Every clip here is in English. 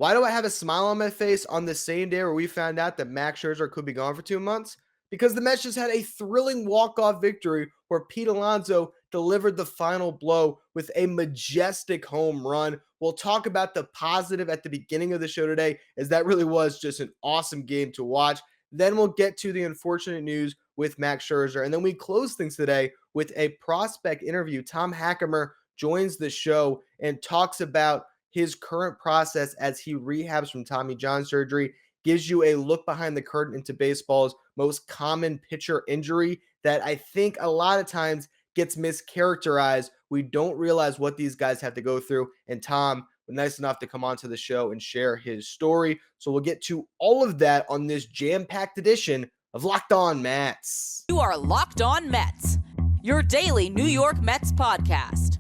Why do I have a smile on my face on the same day where we found out that Max Scherzer could be gone for 2 months? Because the Mets just had a thrilling walk-off victory where Pete Alonso delivered the final blow with a majestic home run. We'll talk about the positive at the beginning of the show today, as that really was just an awesome game to watch. Then we'll get to the unfortunate news with Max Scherzer. And then we close things today with a prospect interview. Tom Hackimer joins the show and talks about his current process as he rehabs from Tommy John surgery, gives you a look behind the curtain into baseball's most common pitcher injury that I think a lot of times gets mischaracterized. We don't realize what these guys have to go through. And Tom was nice enough to come onto the show and share his story. So we'll get to all of that on this jam-packed edition of Locked On Mets. You are Locked On Mets, your daily New York Mets podcast.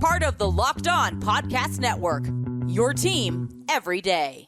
Part of the Locked On Podcast Network, your team every day.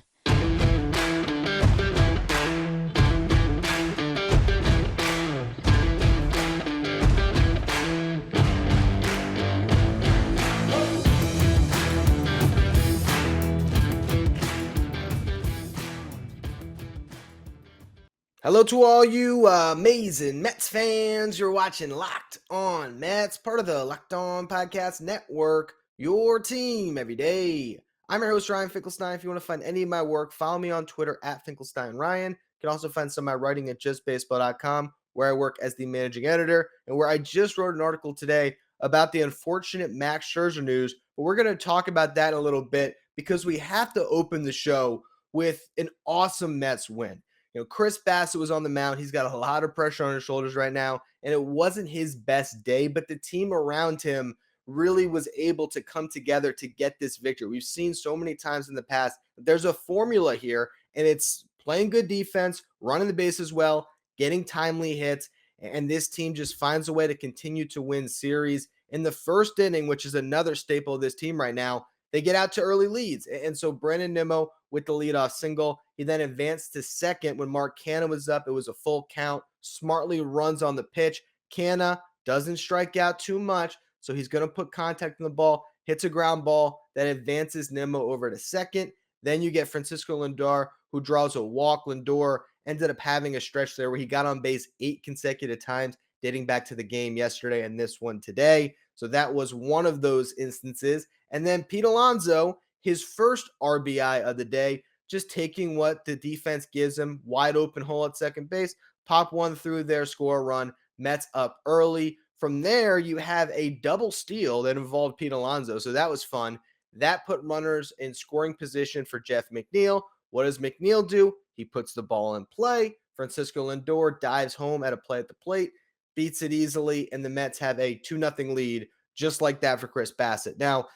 Hello to all you amazing Mets fans. You're watching Locked On Mets, part of the Locked On Podcast Network, your team every day. I'm your host, Ryan Finkelstein. If you want to find any of my work, follow me on Twitter at FinkelsteinRyan. You can also find some of my writing at justbaseball.com, where I work as the managing editor, and where I just wrote an article today about the unfortunate Max Scherzer news. But we're going to talk about that in a little bit because we have to open the show with an awesome Mets win. You know, Chris Bassett was on the mound. He's got a lot of pressure on his shoulders right now, and it wasn't his best day, but the team around him really was able to come together to get this victory. We've seen so many times in the past that there's a formula here, and it's playing good defense, running the bases well, getting timely hits, and this team just finds a way to continue to win series. In the first inning, which is another staple of this team right now, they get out to early leads. And so Brandon Nimmo with the leadoff single. He then advanced to second when Mark Canha was up. It was a full count. Smartly runs on the pitch. Canha doesn't strike out too much, so he's going to put contact on the ball, hits a ground ball that advances Nimmo over to second. Then you get Francisco Lindor, who draws a walk. Lindor ended up having a stretch there where he got on base 8 consecutive times, dating back to the game yesterday and this one today. So that was one of those instances. And then Pete Alonso, his first RBI of the day, just taking what the defense gives him, wide open hole at second base, pop one through there, score a run. Mets up early. From there, you have a double steal that involved Pete Alonso, so that was fun. That put runners in scoring position for Jeff McNeil. What does McNeil do? He puts the ball in play. Francisco Lindor dives home at a play at the plate, beats it easily, and the Mets have a 2-0 lead, just like that for Chris Bassett. Now,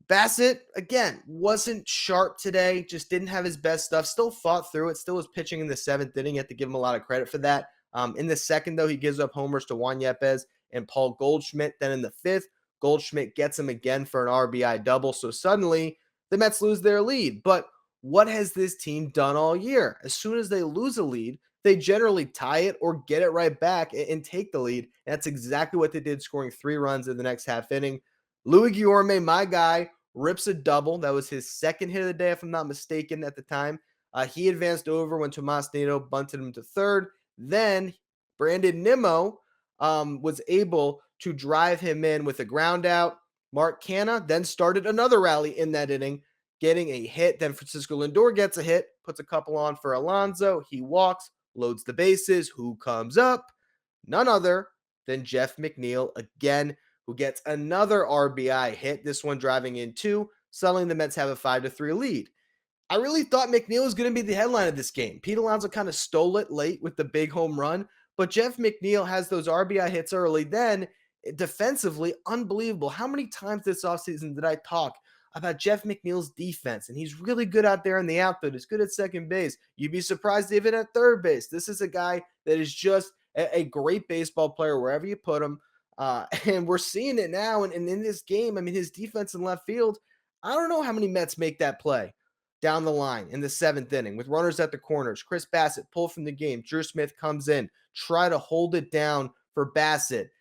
Bassett, again, wasn't sharp today, just didn't have his best stuff, still fought through it, still was pitching in the 7th inning. You have to give him a lot of credit for that. In the second, though, he gives up homers to Juan Yepez and Paul Goldschmidt. Then in the 5th, Goldschmidt gets him again for an RBI double. So suddenly, the Mets lose their lead. But what has this team done all year? As soon as they lose a lead, they generally tie it or get it right back and take the lead. And that's exactly what they did, scoring 3 runs in the next half inning. Louis Guillorme, my guy, rips a double. That was his second hit of the day, if I'm not mistaken, at the time. He advanced over when Tomas Nido bunted him to third. Then Brandon Nimmo was able to drive him in with a ground out. Mark Canha then started another rally in that inning, getting a hit. Then Francisco Lindor gets a hit, puts a couple on for Alonso. He walks, loads the bases. Who comes up? None other than Jeff McNeil again, who gets another RBI hit, this one driving in 2, suddenly the Mets have a 5-3 lead. I really thought McNeil was going to be the headline of this game. Pete Alonso kind of stole it late with the big home run, but Jeff McNeil has those RBI hits early. Then, defensively, unbelievable. How many times this offseason did I talk about Jeff McNeil's defense? And he's really good out there in the outfield. He's good at second base. You'd be surprised even at third base. This is a guy that is just a great baseball player wherever you put him. And we're seeing it now. And in this game, I mean, his defense in left field, I don't know how many Mets make that play down the line in the 7th inning with runners at the corners. Chris Bassett pulled from the game. Drew Smith comes in, try to hold it down for Bassett.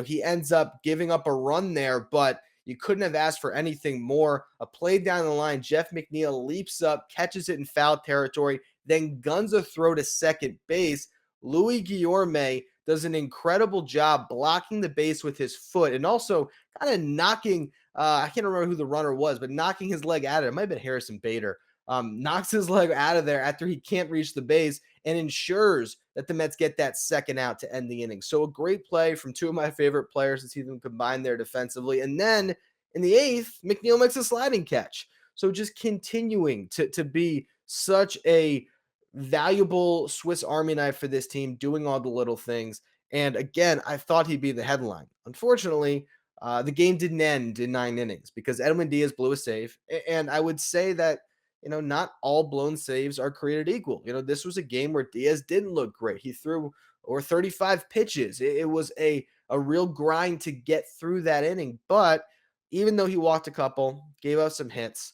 He ends up giving up a run there, but You couldn't have asked for anything more. A play down the line, Jeff McNeil leaps up, catches it in foul territory, then guns a throw to second base. Louis Guillorme does an incredible job blocking the base with his foot and also kind of knocking, I can't remember who the runner was, but knocking his leg out of it. It might have been Harrison Bader. Knocks his leg out of there after he can't reach the base and ensures that the Mets get that second out to end the inning. So a great play from two of my favorite players to see them combine there defensively. And then in the eighth, McNeil makes a sliding catch. So just continuing to be such a valuable Swiss Army knife for this team, doing all the little things. And again, I thought he'd be the headline. Unfortunately, the game didn't end in 9 innings because Edwin Diaz blew a save. And I would say that, not all blown saves are created equal. This was a game where Diaz didn't look great. He threw over 35 pitches. It was a real grind to get through that inning. But even though he walked a couple, gave up some hits,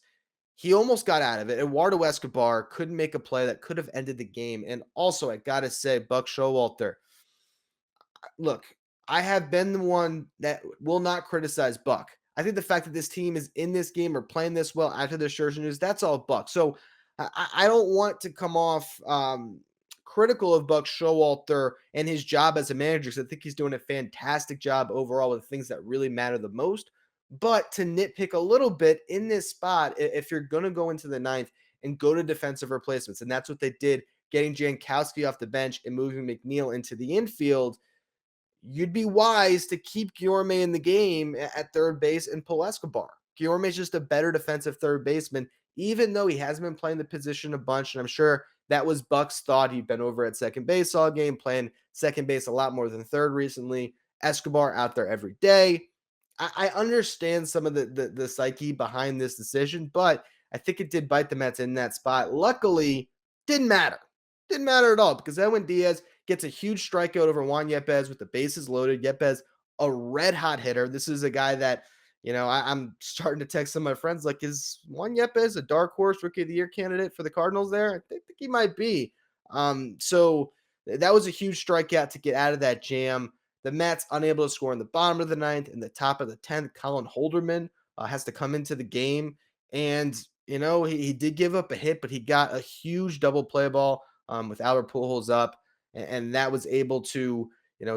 he almost got out of it. Eduardo Escobar couldn't make a play that could have ended the game. And also, I got to say, Buck Showalter, look, I have been the one that will not criticize Buck. I think the fact that this team is in this game or playing this well after the Scherzer news, that's all Buck. So I don't want to come off critical of Buck Showalter and his job as a manager because I think he's doing a fantastic job overall with things that really matter the most. But to nitpick a little bit in this spot, if you're going to go into the ninth and go to defensive replacements, and that's what they did, getting Jankowski off the bench and moving McNeil into the infield, you'd be wise to keep Guillorme in the game at third base and pull Escobar. Guillorme is just a better defensive third baseman, even though he hasn't been playing the position a bunch. And I'm sure that was Buck's thought. He'd been over at second base all game, playing second base a lot more than third recently. Escobar out there every day. I understand some of the psyche behind this decision, but I think it did bite the Mets in that spot. Luckily, didn't matter. Didn't matter at all because Edwin Diaz gets a huge strikeout over Juan Yepez with the bases loaded. Yepez, a red hot hitter. This is a guy that, I'm starting to text some of my friends like, is Juan Yepez a dark horse rookie of the year candidate for the Cardinals there? I think he might be. So that was a huge strikeout to get out of that jam. The Mets unable to score in the bottom of the ninth. In the top of the 10th, Colin Holderman has to come into the game. And, he did give up a hit, but he got a huge double play ball with Albert Pujols up. And that was able to,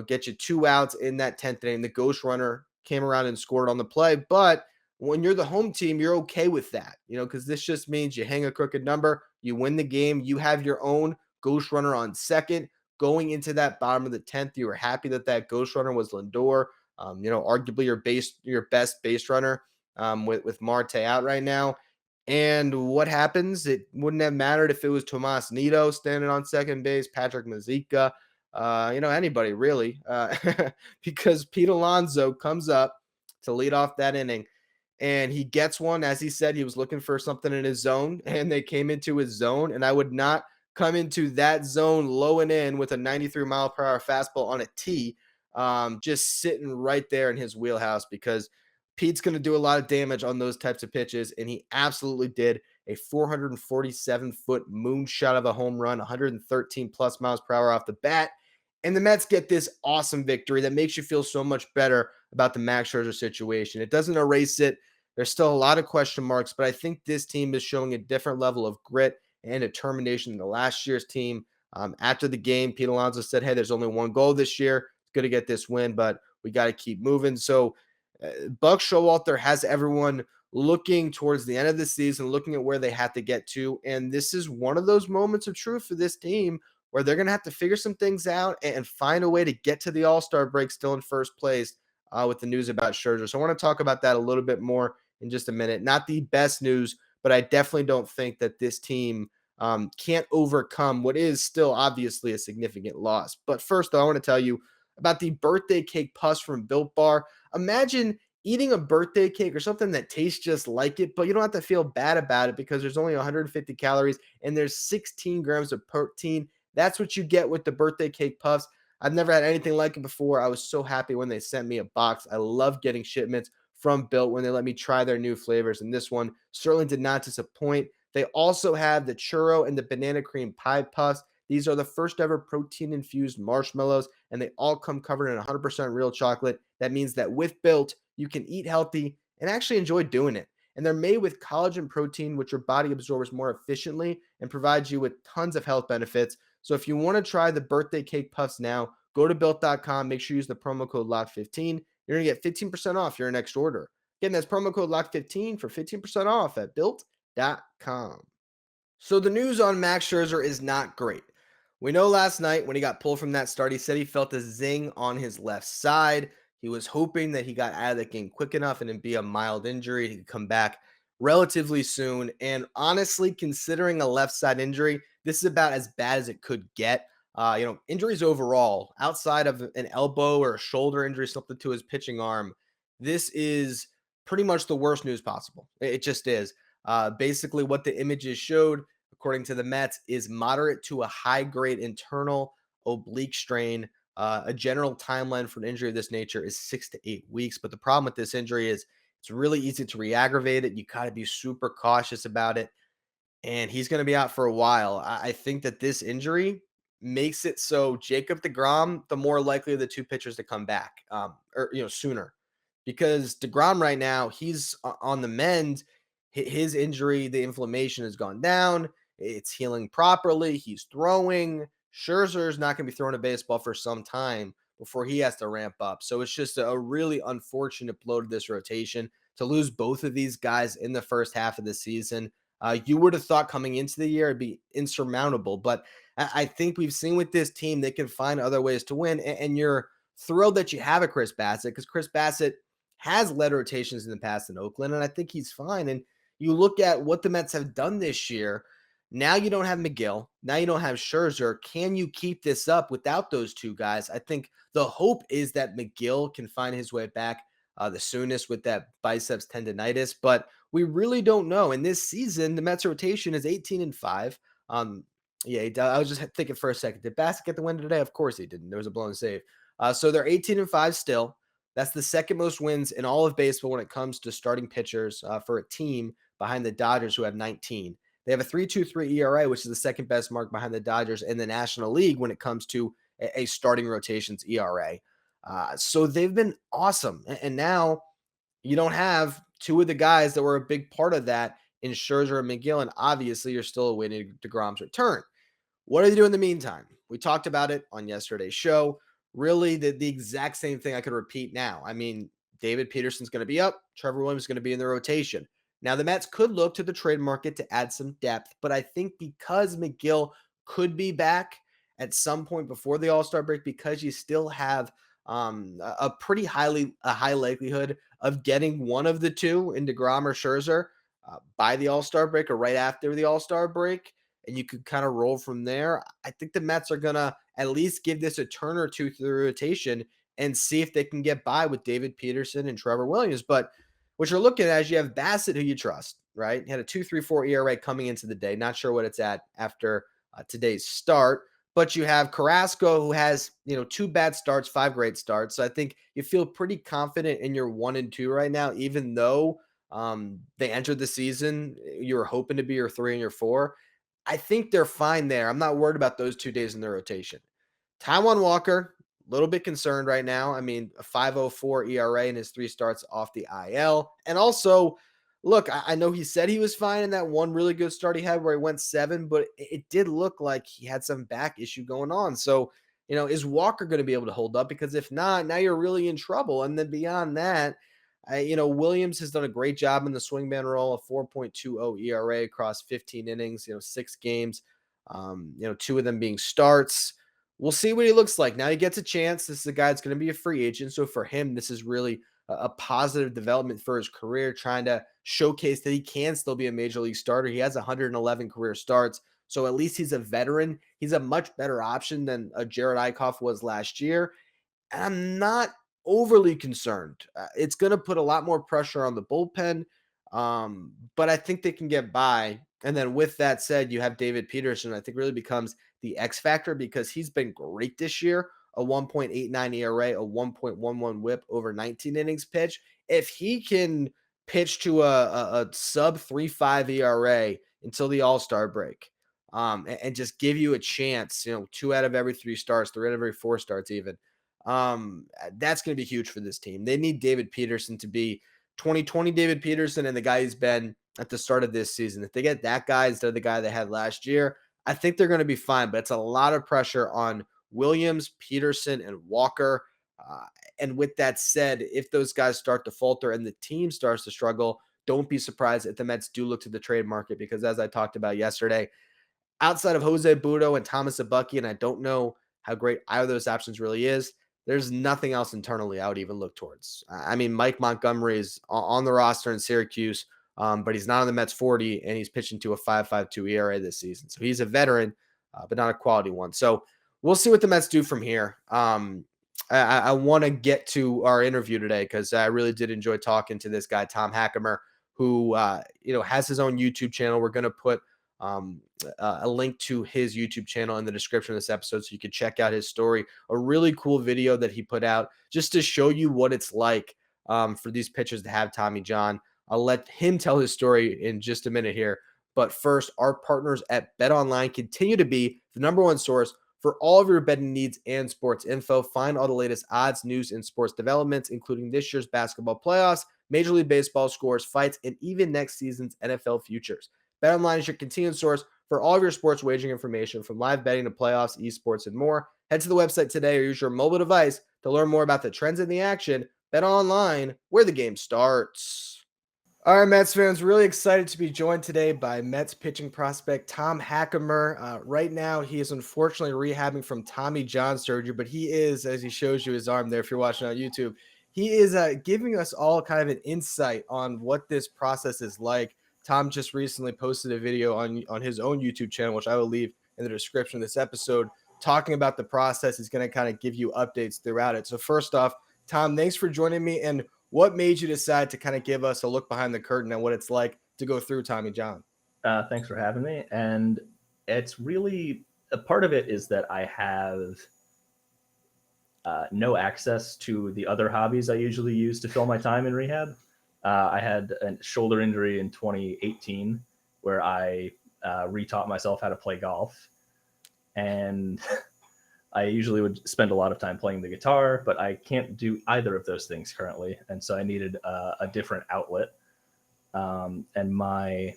get you 2 outs in that 10th inning. The ghost runner came around and scored on the play. But when you're the home team, you're okay with that, because this just means you hang a crooked number, you win the game, you have your own ghost runner on second. Going into that bottom of the 10th, you were happy that ghost runner was Lindor, arguably your best base runner with Marte out right now. And what happens? It wouldn't have mattered if it was Tomas Nido standing on second base, Patrick Mazeika, anybody really, because Pete Alonso comes up to lead off that inning. And he gets one, as he said, he was looking for something in his zone, and they came into his zone. And I would not come into that zone low and in with a 93-mile-per-hour fastball on a tee, just sitting right there in his wheelhouse because Pete's going to do a lot of damage on those types of pitches, and he absolutely did. A 447-foot moonshot of a home run, 113-plus miles per hour off the bat. And the Mets get this awesome victory that makes you feel so much better about the Max Scherzer situation. It doesn't erase it. There's still a lot of question marks, but I think this team is showing a different level of grit and determination than the last year's team. After the game, Pete Alonso said, hey, there's only one goal this year. It's good to get this win, but we got to keep moving. So Buck Showalter has everyone looking towards the end of the season, looking at where they have to get to. And this is one of those moments of truth for this team where they're going to have to figure some things out and find a way to get to the All-Star break still in first place with the news about Scherzer. So I want to talk about that a little bit more in just a minute. Not the best news, but I definitely don't think that this team can't overcome what is still obviously a significant loss. But first, though, I want to tell you about the birthday cake puffs from Built Bar. Imagine eating a birthday cake or something that tastes just like it, but you don't have to feel bad about it because there's only 150 calories and there's 16 grams of protein. That's what you get with the birthday cake puffs. I've never had anything like it before. I was so happy when they sent me a box. I love getting shipments from Built when they let me try their new flavors, and this one certainly did not disappoint. They also have the churro and the banana cream pie puffs. These are the first ever protein-infused marshmallows, and they all come covered in 100% real chocolate. That means that with Built, you can eat healthy and actually enjoy doing it. And they're made with collagen protein, which your body absorbs more efficiently and provides you with tons of health benefits. So if you want to try the birthday cake puffs now, go to built.com. Make sure you use the promo code LOCK15. You're going to get 15% off your next order. Again, that's promo code LOCK15 for 15% off at built.com. So the news on Max Scherzer is not great. We know last night when he got pulled from that start, he said he felt a zing on his left side. He was hoping that he got out of the game quick enough and it'd be a mild injury. He could come back relatively soon. And honestly, considering a left side injury, this is about as bad as it could get. Injuries overall, outside of an elbow or a shoulder injury, something to his pitching arm, this is pretty much the worst news possible. It just is. Basically, what the images showed, according to the Mets, is moderate to a high grade internal oblique strain. A general timeline for an injury of this nature is 6 to 8 weeks. But the problem with this injury is it's really easy to re-aggravate it. You got to be super cautious about it. And he's going to be out for a while. I think that this injury makes it so Jacob DeGrom, the more likely of the two pitchers to come back, sooner. Because DeGrom right now, he's on the mend. His injury, the inflammation has gone down. It's healing properly. He's throwing. Scherzer's not going to be throwing a baseball for some time before he has to ramp up. So it's just a really unfortunate blow to this rotation to lose both of these guys in the first half of the season. You would have thought coming into the year it'd be insurmountable, but I think we've seen with this team they can find other ways to win. And you're thrilled that you have a Chris Bassett because Chris Bassett has led rotations in the past in Oakland, and I think he's fine. And you look at what the Mets have done this year. Now you don't have McGill. Now you don't have Scherzer. Can you keep this up without those two guys? I think the hope is that McGill can find his way back the soonest with that biceps tendonitis, but we really don't know. And this season, the Mets rotation is 18-5. I was just thinking for a second, did Bassett get the win today? Of course he didn't. There was a blown save. So they're 18-5 still. That's the second most wins in all of baseball when it comes to starting pitchers for a team behind the Dodgers, who have 19. They have a 3.23 ERA, which is the second best mark behind the Dodgers in the National League when it comes to a starting rotations ERA. So they've been awesome. And now you don't have two of the guys that were a big part of that in Scherzer and McGill. And obviously, you're still awaiting DeGrom's return. What do you do in the meantime? We talked about it on yesterday's show. Really, the exact same thing I could repeat now. I mean, David Peterson's going to be up. Trevor Williams is going to be in the rotation. Now, the Mets could look to the trade market to add some depth, but I think because McGill could be back at some point before the All-Star break, because you still have a pretty high likelihood of getting one of the two in DeGrom or Scherzer by the All-Star break or right after the All-Star break, and you could kind of roll from there. I think the Mets are going to at least give this a turn or two through the rotation and see if they can get by with David Peterson and Trevor Williams. But what you're looking at is you have Bassett, who you trust, right? He had a 2.34 ERA coming into the day. Not sure what it's at after today's start. But you have Carrasco, who has, two bad starts, 5 great starts. So I think you feel pretty confident in your 1 and 2 right now, even though they entered the season, you were hoping to be your 3 and your 4. I think they're fine there. I'm not worried about those 2 days in their rotation. Taijuan Walker, a little bit concerned right now. I mean, a 5.04 ERA in his 3 starts off the IL. And also, look, I know he said he was fine in that one really good start he had where he went 7, but it did look like he had some back issue going on. So, is Walker going to be able to hold up? Because if not, now you're really in trouble. And then beyond that, Williams has done a great job in the swingman role, a 4.20 ERA across 15 innings, 6 games, 2 of them being starts. We'll see what he looks like. Now he gets a chance. This is a guy that's going to be a free agent. So for him, this is really a positive development for his career, trying to showcase that he can still be a major league starter. He has 111 career starts. So at least he's a veteran. He's a much better option than Jared Eichhoff was last year. And I'm not overly concerned. It's going to put a lot more pressure on the bullpen, but I think they can get by. And then with that said, you have David Peterson, I think really becomes the X factor because he's been great this year, a 1.89 ERA, a 1.11 whip over 19 innings pitch. If he can pitch to a sub 3.5 ERA until the All-Star break, and just give you a chance, 2 out of every 3 starts, 3 out of every 4 starts even, that's going to be huge for this team. They need David Peterson to be 2020 David Peterson and the guy he's been at the start of this season. If they get that guy instead of the guy they had last year, I think they're going to be fine. But it's a lot of pressure on Williams, Peterson, and Walker. And with that said, if those guys start to falter and the team starts to struggle, don't be surprised if the Mets do look to the trade market, because as I talked about yesterday, outside of Jose Budo and Thomas Abucky, and I don't know how great either of those options really is, there's nothing else internally I would even look towards. I mean, Mike Montgomery is on the roster in Syracuse, but he's not on the Mets 40, and he's pitching to a 5.52 ERA this season. So he's a veteran, but not a quality one. So we'll see what the Mets do from here. I want to get to our interview today because I really did enjoy talking to this guy, Tom Hackimer, who has his own YouTube channel. We're going to put a link to his YouTube channel in the description of this episode so you can check out his story. A really cool video that he put out just to show you what it's like for these pitchers to have Tommy John. I'll let him tell his story in just a minute here. But first, our partners at BetOnline continue to be the number one source for all of your betting needs and sports info. Find all the latest odds, news, and sports developments, including this year's basketball playoffs, Major League Baseball scores, fights, and even next season's NFL futures. BetOnline is your continued source for all of your sports wagering information, from live betting to playoffs, esports, and more. Head to the website today or use your mobile device to learn more about the trends in the action. BetOnline, where the game starts. All right, Mets fans, really excited to be joined today by Mets pitching prospect Tom Hackimer. Right now, he is unfortunately rehabbing from Tommy John surgery, but he is, as he shows you his arm there, if you're watching on YouTube, he is giving us all kind of an insight on what this process is like. Tom just recently posted a video on his own YouTube channel, which I will leave in the description of this episode, talking about the process. He's going to kind of give you updates throughout it. So first off, Tom, thanks for joining me. And what made you decide to kind of give us a look behind the curtain on what it's like to go through Tommy John? Thanks for having me. And it's really, a part of it is that I have no access to the other hobbies I usually use to fill my time in rehab. I had a shoulder injury in 2018 where I retaught myself how to play golf. And I usually would spend a lot of time playing the guitar, but I can't do either of those things currently. And so I needed a different outlet. And my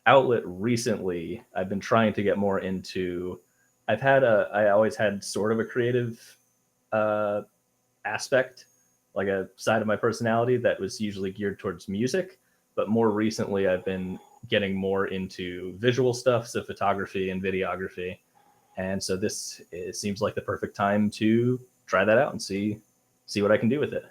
outlet recently, I've been trying to get more into, I always had sort of a creative aspect, like a side of my personality that was usually geared towards music. But more recently, I've been getting more into visual stuff, so photography and videography. And so it seems like the perfect time to try that out and see what I can do with it.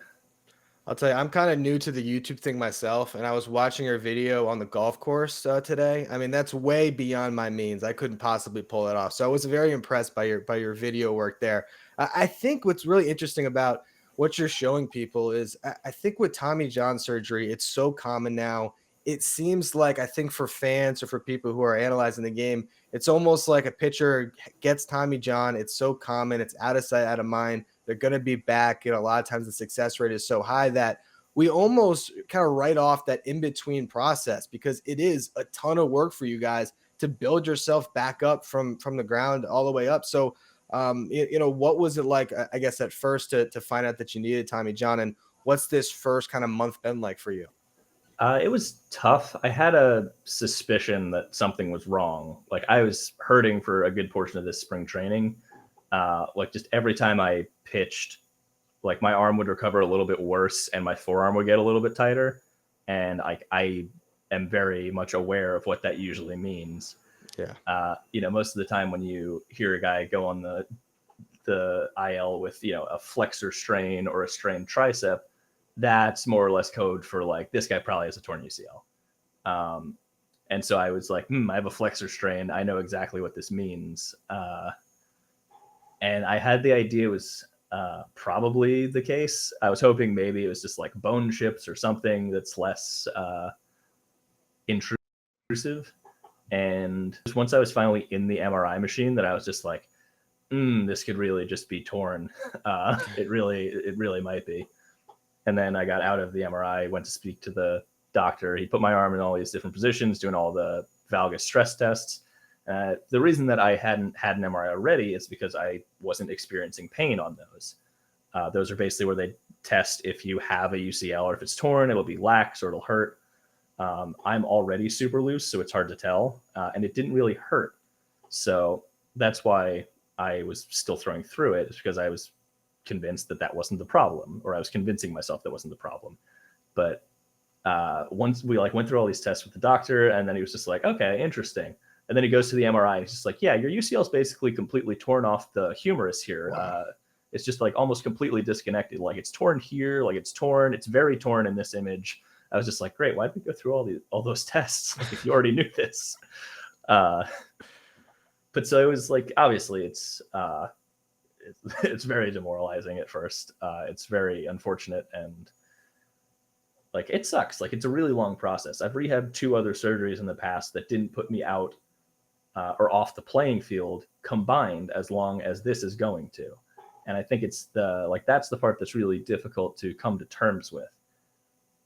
I'll tell you, I'm kind of new to the YouTube thing myself, and I was watching your video on the golf course today. I mean, that's way beyond my means. I couldn't possibly pull it off. So I was very impressed by your video work there. I think what's really interesting about what you're showing people is I think with Tommy John surgery, it's so common now. It seems like, I think for fans or for people who are analyzing the game, it's almost like a pitcher gets Tommy John. It's so common. It's out of sight, out of mind. They're going to be back. A lot of times the success rate is so high that we almost kind of write off that in-between process, because it is a ton of work for you guys to build yourself back up from the ground all the way up. So, what was it like, I guess, at first to find out that you needed Tommy John, and what's this first kind of month been like for you? It was tough. I had a suspicion that something was wrong. Like, I was hurting for a good portion of this spring training. Like, just every time I pitched, like, my arm would recover a little bit worse and my forearm would get a little bit tighter. And I am very much aware of what that usually means. Yeah. Most of the time when you hear a guy go on the IL with, a flexor strain or a strained tricep, that's more or less code for, like, this guy probably has a torn UCL. And so I was like, I have a flexor strain. I know exactly what this means. And I had the idea it was probably the case. I was hoping maybe it was just like bone chips or something that's less intrusive. And just once I was finally in the MRI machine, that I was just like, this could really just be torn. It really might be. And then I got out of the MRI, went to speak to the doctor. He put my arm in all these different positions, doing all the valgus stress tests. The reason that I hadn't had an MRI already is because I wasn't experiencing pain on those. Those are basically where they test if you have a UCL, or if it's torn, it'll be lax or it'll hurt. I'm already super loose, so it's hard to tell, and it didn't really hurt. So that's why I was still throwing through it, is because I was convinced that wasn't the problem, or I was convincing myself that wasn't the problem. But once we went through all these tests with the doctor, and then he was just like, okay, interesting. And then he goes to the MRI, and he's just like, yeah, your UCL is basically completely torn off the humerus here. Wow. It's just almost completely disconnected. It's torn here, it's torn. It's very torn in this image. I was just like, great, why did we go through all those tests if you already knew this? But so it was obviously it's very demoralizing at first. It's very unfortunate, and it sucks. It's a really long process. I've rehabbed 2 other surgeries in the past that didn't put me out or off the playing field combined as long as this is going to. And I think it's that's the part that's really difficult to come to terms with.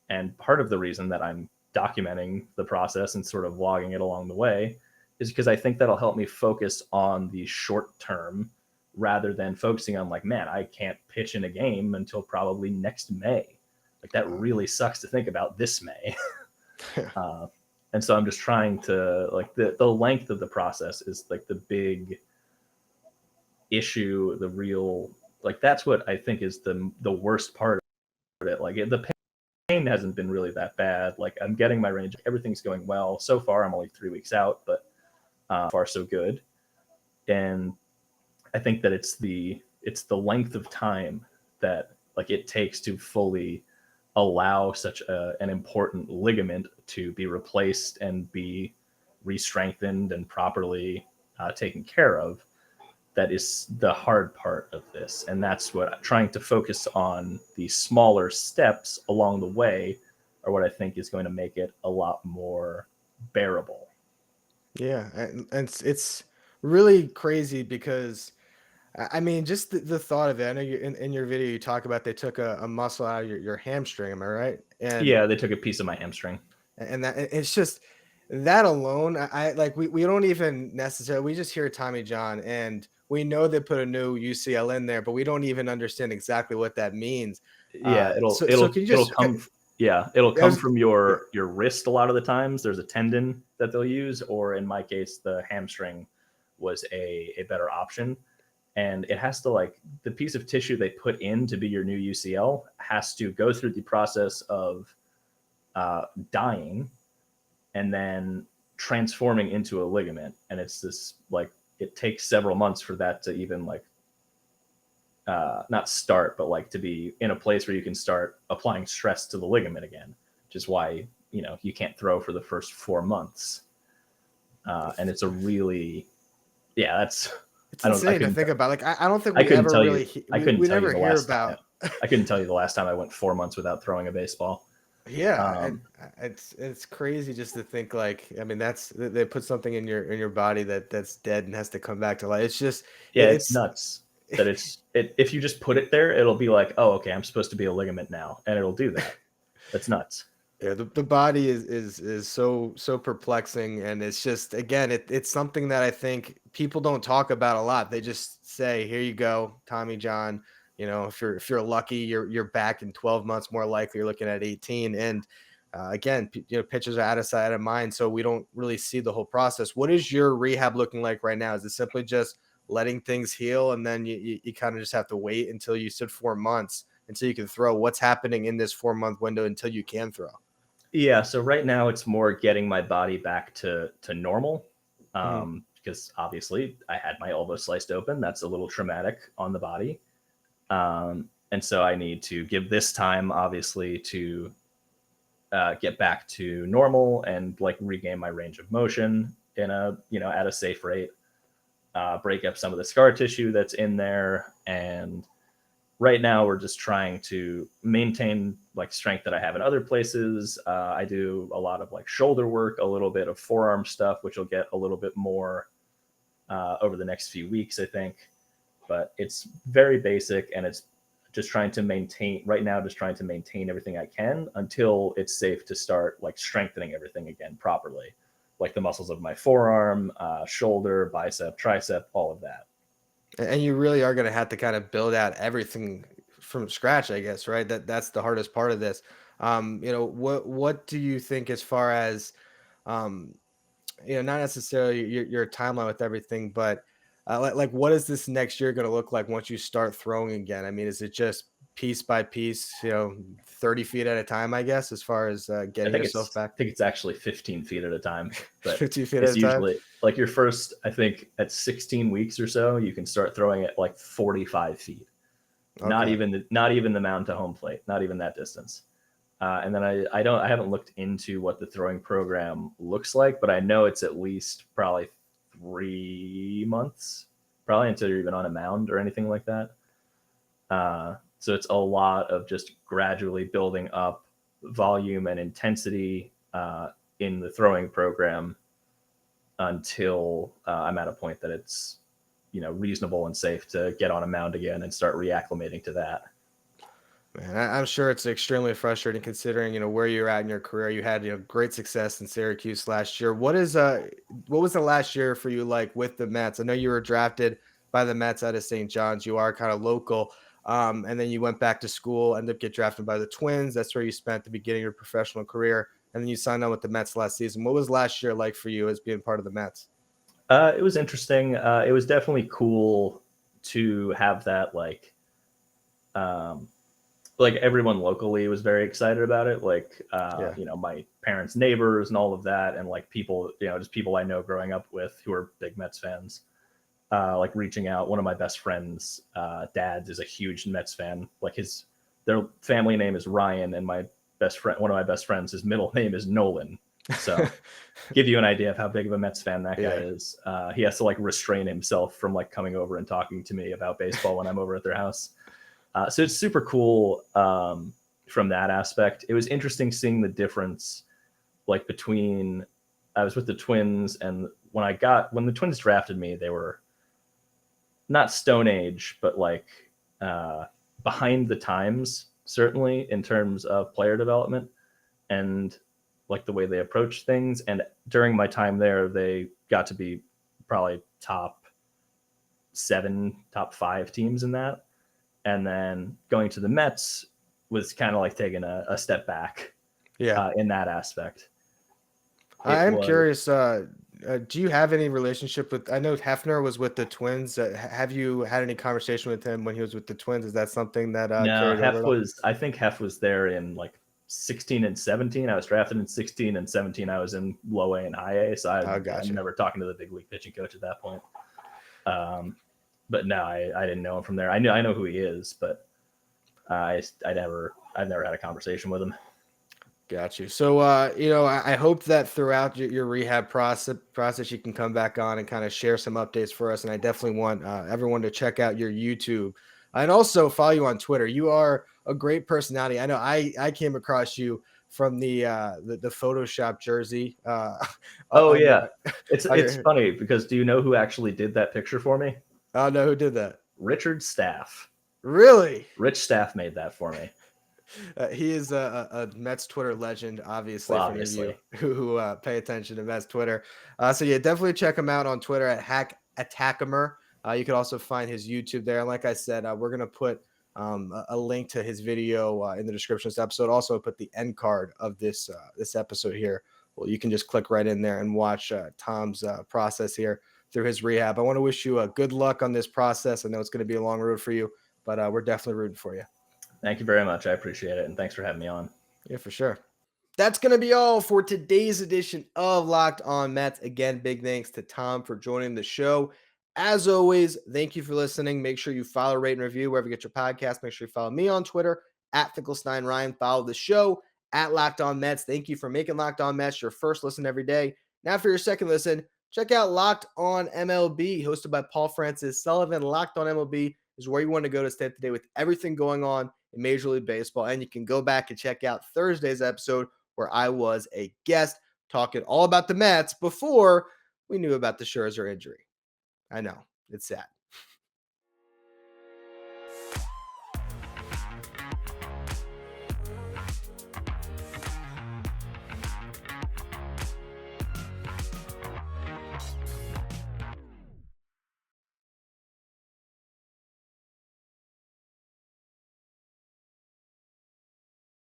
And part of the reason that I'm documenting the process and sort of vlogging it along the way is because I think that'll help me focus on the short term rather than focusing on man, I can't pitch in a game until probably next May. That really sucks to think about this May. And so I'm just trying to the length of the process is the big issue, the real that's what I think is the worst part of it. The pain hasn't been really that bad. I'm getting my range, everything's going well so far. I'm only 3 weeks out, but far so good. And I think that it's the length of time that it takes to fully allow such an important ligament to be replaced and be re-strengthened and properly taken care of. That is the hard part of this. And that's what I'm trying to focus on. The smaller steps along the way are what I think is going to make it a lot more bearable. Yeah. And it's really crazy because I mean, just the thought of it. I know in your video, you talk about they took a muscle out of your hamstring. Am I right? And yeah, they took a piece of my hamstring. And that it's just that alone. We don't even necessarily, we just hear Tommy John and we know they put a new UCL in there, but we don't even understand exactly what that means. Yeah, it'll come from your wrist a lot of the times. There's a tendon that they'll use, or in my case, the hamstring was a better option. And it has to the piece of tissue they put in to be your new UCL has to go through the process of dying and then transforming into a ligament. And it's this it takes several months for that to even not start, but to be in a place where you can start applying stress to the ligament again, which is why, you can't throw for the first 4 months. And it's a really, it's insane to think about. I don't think we ever really, we never hear about. I couldn't tell you the last time I went 4 months without throwing a baseball. Yeah, it's crazy just to think I mean they put something in your body that's dead and has to come back to life. It's just it's nuts that if you just put it there, it'll be oh, okay, I'm supposed to be a ligament now, and it'll do that. That's nuts. Yeah, the body is so perplexing, and it's just again it's something that I think people don't talk about a lot. They just say, here you go, Tommy John. If you're lucky, you're back in 12 months. More likely, you're looking at 18. And again, pitchers are out of sight, out of mind, so we don't really see the whole process. What is your rehab looking like right now? Is it simply just letting things heal, and then you kind of just have to wait until you said 4 months until you can throw? What's happening in this 4-month window until you can throw? Yeah, so right now it's more getting my body back to normal, because obviously I had my elbow sliced open. That's a little traumatic on the body. And so I need to give this time, obviously, to get back to normal and regain my range of motion in at a safe rate, break up some of the scar tissue that's in there. And right now we're just trying to maintain strength that I have in other places. I do a lot of shoulder work, a little bit of forearm stuff, which will get a little bit more over the next few weeks, I think. But it's very basic, and it's just trying to maintain everything I can until it's safe to start strengthening everything again properly, the muscles of my forearm, shoulder, bicep, tricep, all of that. And you really are going to have to kind of build out everything from scratch, I guess, right? That's the hardest part of this. What do you think as far as, um, not necessarily your timeline with everything, but like what is this next year going to look like once you start throwing again? I mean, is it just piece by piece, 30 feet at a time, I guess, as far as I getting think yourself back? I think it's actually 15 feet at a time, but 50 feet at it's a time? usually like your first, I think at 16 weeks or so, you can start throwing at like 45 feet. Okay. Not even the mound to home plate, not even that distance. And then I haven't looked into what the throwing program looks like, but I know it's at least probably 3 months, probably until you're even on a mound or anything like that. So it's a lot of just gradually building up volume and intensity in the throwing program until I'm at a point that it's reasonable and safe to get on a mound again and start reacclimating to that. Man, I'm sure it's extremely frustrating considering, where you're at in your career. You had, great success in Syracuse last year. What was the last year for you like with the Mets? I know you were drafted by the Mets out of St. John's. You are kind of local. And then you went back to school, ended up getting drafted by the Twins. That's where you spent the beginning of your professional career. And then you signed on with the Mets last season. What was last year like for you as being part of the Mets? It was interesting. It was definitely cool to have that um, like everyone locally was very excited about it. Like, Yeah. my parents' neighbors and all of that. And like people, just people I know growing up with who are big Mets fans, like reaching out. One of my best friends, dads is a huge Mets fan. Like their family name is Ryan. And one of my best friends, his middle name is Nolan. So give you an idea of how big of a Mets fan that guy is. He has to like restrain himself from like coming over and talking to me about baseball when I'm over at their house. So it's super cool from that aspect. It was interesting seeing the difference like between I was with the Twins and when the Twins drafted me, they were not Stone Age, but like behind the times, certainly in terms of player development and like the way they approach things. And during my time there, they got to be probably top 7, top 5 teams in that. And then going to the Mets was kind of like taking a step back in that aspect. I'm curious, do you have any relationship with, I know Hefner was with the Twins. Have you had any conversation with him when he was with the Twins? Is that something that No, carried over at all? I think Hef was there in like 16 and 17. I was drafted in 16 and 17. I was in low A and high A. So I'm never talking to the big league pitching coach at that point. But no, I didn't know him from there. I know who he is, but I've never had a conversation with him. Got you. So, I hope that throughout your rehab process, you can come back on and kind of share some updates for us. And I definitely want everyone to check out your YouTube and also follow you on Twitter. You are a great personality. I know I came across you from the Photoshop jersey. Oh yeah, it's funny because do you know who actually did that picture for me? Oh no, who did that? Richard Staff. Really? Rich Staff made that for me. He is a Mets Twitter legend, obviously, Well, for any of you who pay attention to Mets Twitter. So yeah, definitely check him out on Twitter at Hackimer. You can also find his YouTube there. And like I said, we're gonna put a link to his video in the description of this episode. Also, put the end card of this episode here. Well, you can just click right in there and watch Tom's process here through his rehab. I want to wish you good luck on this process. I know it's going to be a long road for you, but we're definitely rooting for you. Thank you very much. I appreciate it. And thanks for having me on. Yeah, for sure. That's going to be all for today's edition of Locked On Mets. Again, big thanks to Tom for joining the show. As always, thank you for listening. Make sure you follow, rate, and review wherever you get your podcast. Make sure you follow me on Twitter at Finkelstein Ryan. Follow the show at Locked On Mets. Thank you for making Locked On Mets your first listen every day. Now for your second listen, check out Locked On MLB, hosted by Paul Francis Sullivan. Locked On MLB is where you want to go to stay up to date with everything going on in Major League Baseball. And you can go back and check out Thursday's episode where I was a guest talking all about the Mets before we knew about the Scherzer injury. I know, it's sad.